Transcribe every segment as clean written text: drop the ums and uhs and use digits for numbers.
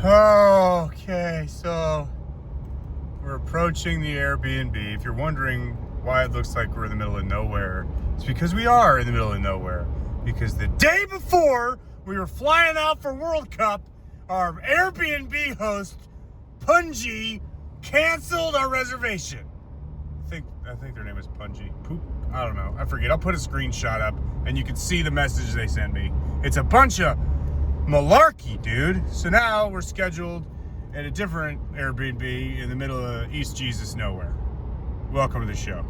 Okay, so we're approaching the Airbnb. If you're wondering why it looks like we're in the middle of nowhere, it's because we are in the middle of nowhere. Because the day before we were flying out for World Cup, our Airbnb host, Punji, canceled our reservation. I think their name is Punji. Poop. I don't know. I forget. I'll put a screenshot up and you can see the message they send me. It's a bunch of malarkey, dude. So now we're scheduled at a different Airbnb in the middle of East Jesus nowhere. Welcome to the show.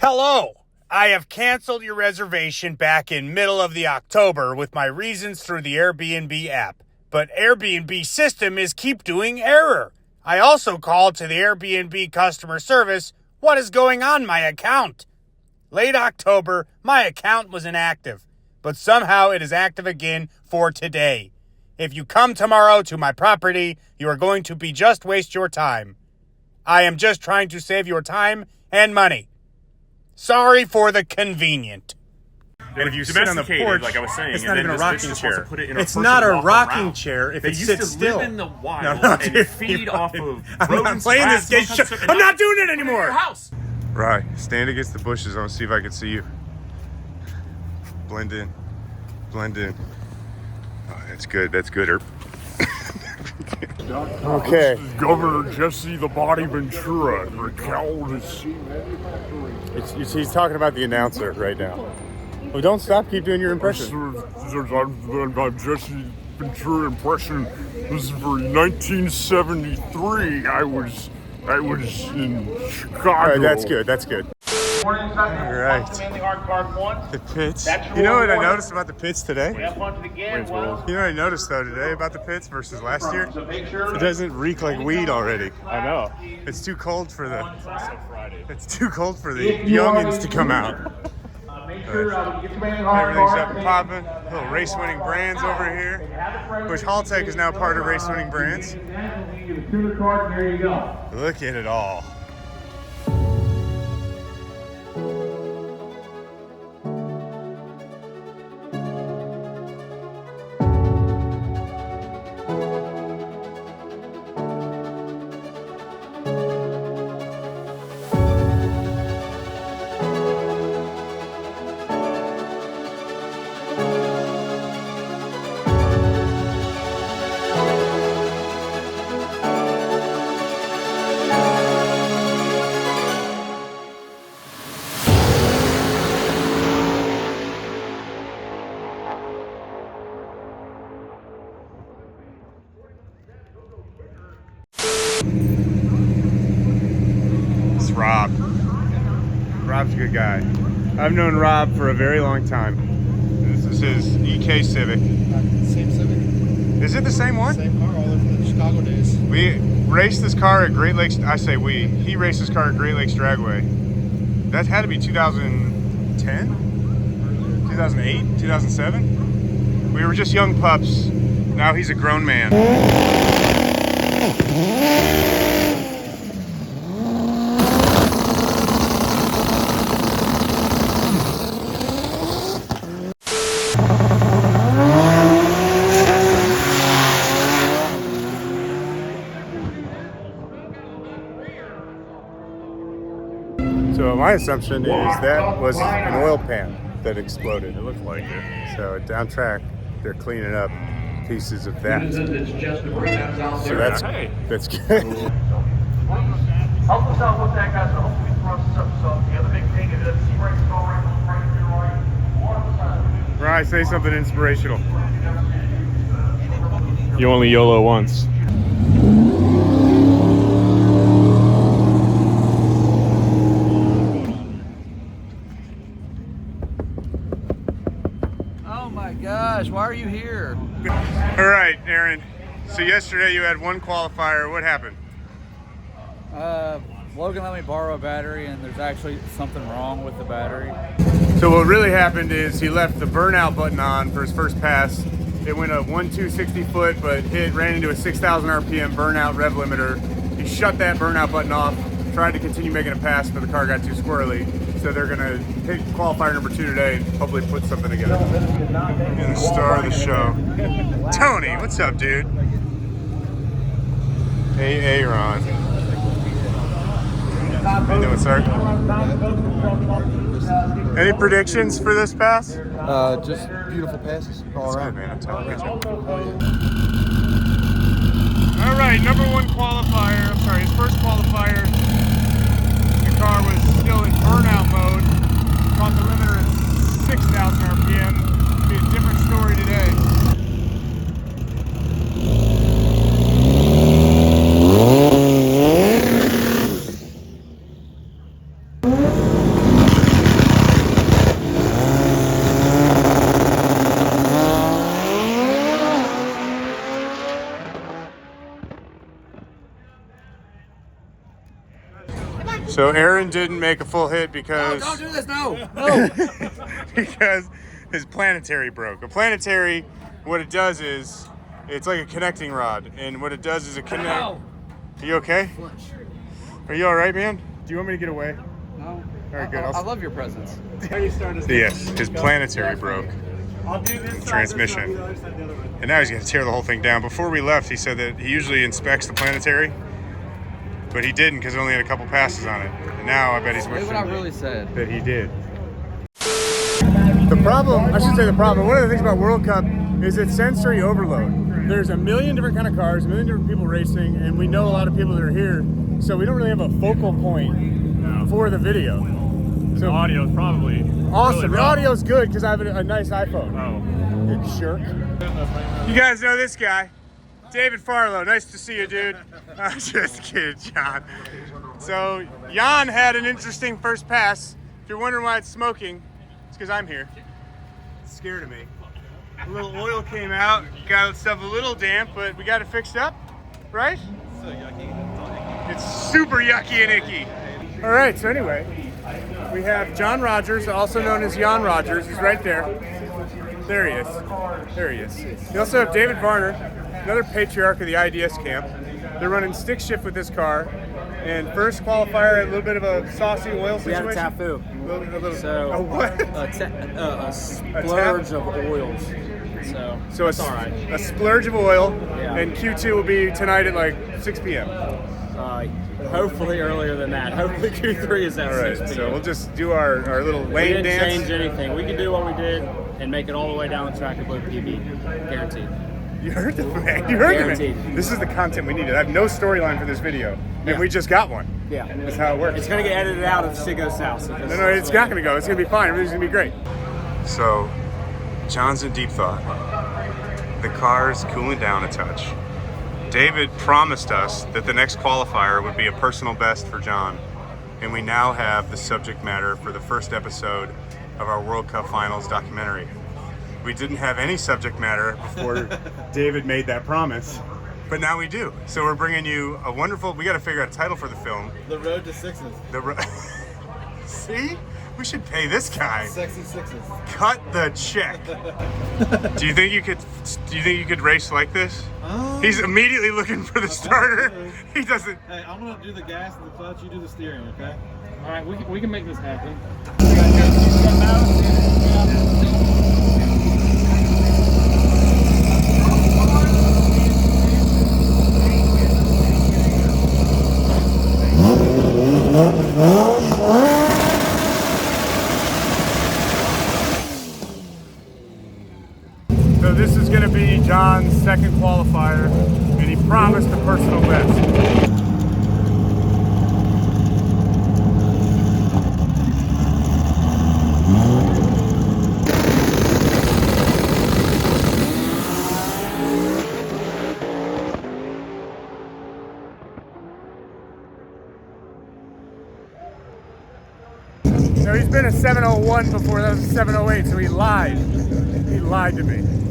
Hello. I have canceled your reservation back in middle of the October with my reasons through the Airbnb app. But Airbnb system is keep doing error. I also called to the Airbnb customer service. What is going on my account? Late October, my account was inactive, but somehow it is active again for today. If you come tomorrow to my property, you are going to be just waste your time. I am just trying to save your time and money. Sorry for the convenient. And if you sit on the porch, like I was saying, it's not even a rocking chair. It's not a rocking chair if it sits still. They used to live in the wild and feed off of I'm not playing this game. I'm not doing it anymore. House. Right, stand against the bushes. I want to see if I can see you. Blend in, blend in. Oh, that's good. That's good. Okay. Governor Jesse the Body Ventura recalled his... He's talking about the announcer right now. Well, don't stop. Keep doing your impression. I'm Jesse Ventura impression. This is for 1973. I was in Chicago. All right, that's good. That's good. All right. The pits. You know what I noticed about the pits today? You know what I noticed though today about the pits versus last year? It doesn't reek like weed already. I know. It's too cold for the. It's too cold for the youngins to come out. Everything's up and popping. Little race-winning brands over here, which Haltech is now part of race-winning brands. Look at it all. It's Rob. Rob's a good guy. I've known Rob for a very long time. This is his EK Civic. Same Civic. Is it the same one? Same car, all the way from the Chicago days. We raced this car at Great Lakes. I say we. He raced this car at Great Lakes Dragway. That had to be 2010, 2008, 2007. We were just young pups. Now he's a grown man. So my assumption is that was an oil pan that exploded. It looked like it. So down track, they're cleaning up pieces of that. So that's good. Help us out with that, guys. So hopefully we can process up. So the other big thing is that C-Brakes go right to your right. Right, say something inspirational. You only YOLO once. Oh my gosh, why are you here? All right, Aaron. So yesterday you had one qualifier. What happened? Logan let me borrow a battery and there's actually something wrong with the battery. So what really happened is he left the burnout button on for his first pass. It went a 1,260 foot, but ran into a 6,000 RPM burnout rev limiter. He shut that burnout button off, tried to continue making a pass, but the car got too squirrely. So they're gonna pick qualifier number 2 today and hopefully put something together. And the star of the show, Tony. What's up, dude? Hey, Aaron. How you doing, sir? Any predictions for this pass? Just beautiful passes all That's around. good, man. I'm telling you. Oh, yeah. All right, number one qualifier. I'm sorry, his first qualifier. The car was still in burnout mode. Caught the limiter at 6,000 RPM. It'll be a different story today. So Aaron didn't make a full hit because Don't do this, no. because his planetary broke. A planetary, what it does is it's like a connecting rod, and what it does is it connect. Are you okay? Are you all right, man? Do you want me to get away? No. All right, good. I love your presence. Yes, his planetary broke. The transmission. And now he's going to tear the whole thing down. Before we left, he said that he usually inspects the planetary, but he didn't because it only had a couple passes on it. And now I bet he's Say wishing what I really said. that he did. The problem, I should say the problem, one of the things about World Cup is it's sensory overload. There's a million different kind of cars, a million different people racing, and we know a lot of people that are here, so we don't really have a focal point for the video. So The audio is probably awesome. really The rough. audio's good because I have a nice iPhone. Oh. You jerk. You guys know this guy, David Farlow. Nice to see you, dude. I'm just kidding, John. So Jan had an interesting first pass. If you're wondering why it's smoking, it's because I'm here. It's scared of me. A little oil came out, got stuff a little damp, but we got it fixed up, right? It's super yucky and icky. All right, so anyway, we have John Rogers, also known as Jan Rogers. He's right there. There he is. There he is. You also have David Varner, another patriarch of the IDS camp. They're running stick shift with this car. And first qualifier, a little bit of a saucy oil situation. We had a tafu. A little, So a what? a splurge of oils. So So all right. a splurge of oil, Yeah. and Q2 will be tonight at like 6 p.m. Hopefully earlier than that. Hopefully Q3 is at All right, 6 so p.m. we'll just do our little We lane didn't dance. change anything. We can do what we did and make it all the way down the track to Blue PB. Guaranteed. You heard the man. You heard the man. Guaranteed. This is the content we needed. I have no storyline for this video, and Yeah. we just got one. Yeah. That's how it works. It's going to get edited out if shit goes south. So No, it's not going to go. It's going to be fine. Everything's going to be great. So, John's in deep thought. The car's cooling down a touch. David promised us that the next qualifier would be a personal best for John. And we now have the subject matter for the first episode of our World Cup Finals documentary. We didn't have any subject matter before David made that promise, but now we do. So we're bringing you a wonderful, we got to figure out a title for the film. The road to sixes. See? We should pay this guy. Sexy sixes. Cut the check. Do you think you could race like this? He's immediately looking for the starter. He doesn't. Hey, I'm gonna do the gas and the clutch. You do the steering, okay? All right, we can make this happen. So this is going to be John's second qualifier, and he promised a personal best. No, he's been a 701 before. That was a 708, so he lied. He lied to me.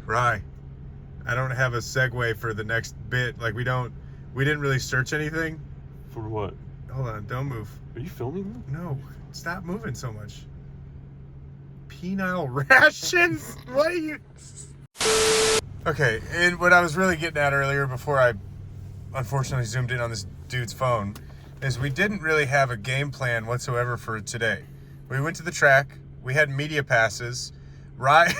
Rye, I don't have a segue for the next bit. Like we didn't really search anything. For what? Hold on, don't move. Are you filming? No, stop moving so much. Penile rations? What are you? Okay, and what I was really getting at earlier before I unfortunately zoomed in on this dude's phone is we didn't really have a game plan whatsoever for today. We went to the track, we had media passes. Rye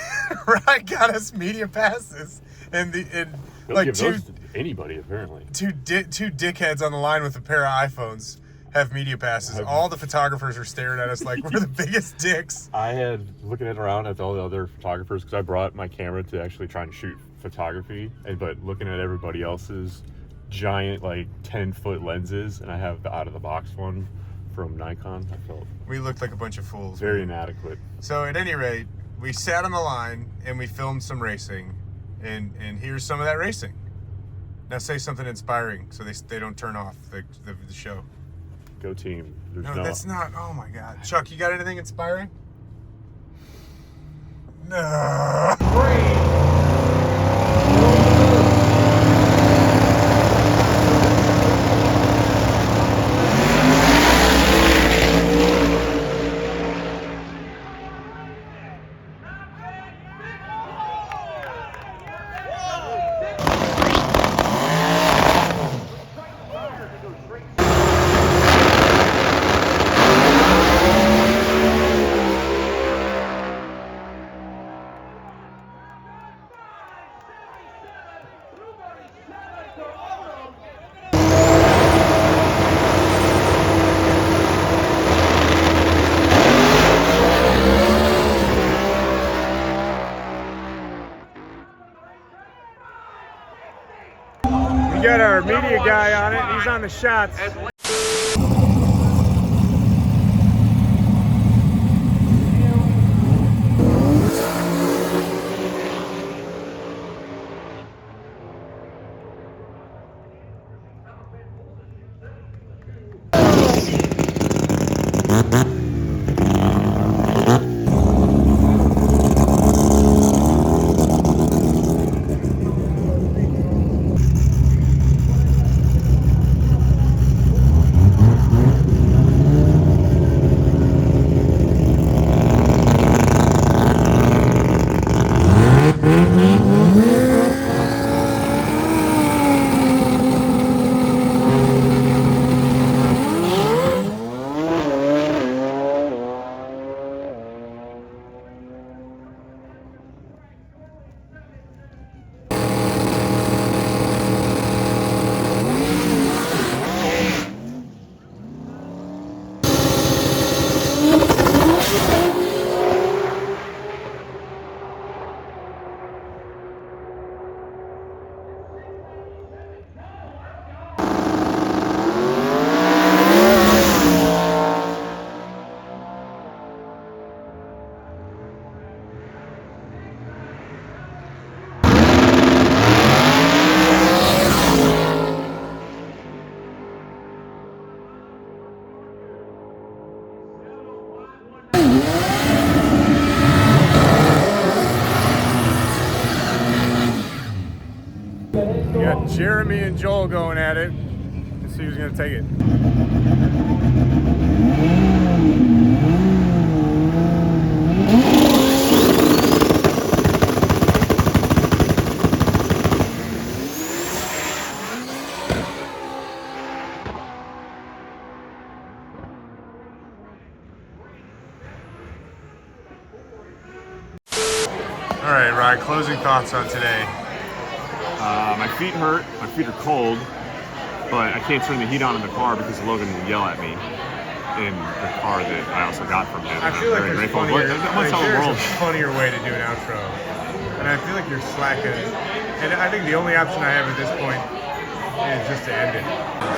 got us media passes, and He'll give those anybody, apparently. Two dickheads on the line with a pair of iPhones have media passes. All the photographers are staring at us like we're the biggest dicks. I had looking around at all the other photographers because I brought my camera to actually try and shoot photography, but looking at everybody else's giant 10-foot lenses, and I have the out of the box one from Nikon. I felt we looked like a bunch of fools. very inadequate. So at any rate, we sat on the line and we filmed some racing, and here's some of that racing. Now say something inspiring so they don't turn off the show. Go team. There's No, that's not. Oh my God, Chuck, you got anything inspiring? No. We got our media guy on it. He's on the shots. We got Jeremy and Joel going at it. Let's see who's gonna take it. All right, Ryan, closing thoughts on today. My feet hurt, my feet are cold, but I can't turn the heat on in the car because Logan will yell at me in the car that I also got from him. I feel like there's there's a funnier way to do an outro. And I feel like you're slacking. And I think the only option I have at this point is just to end it.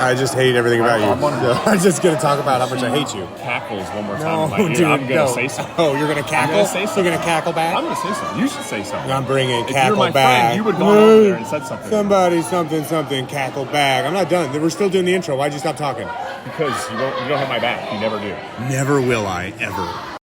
I just hate everything about you. I'm just going to talk about how much I hate you. Cackles one more time. No, in my ear. dude, I'm going to say something. Oh, you're going to cackle? I'm gonna say something. You're going to cackle back? I'm going to say something. You should say something. I'm bringing if cackle you're my back. Friend, you would go over there and said something. Somebody, something, cackle back. I'm not done. We're still doing the intro. Why'd you stop talking? Because you don't have my back. You never do. Never will I, ever.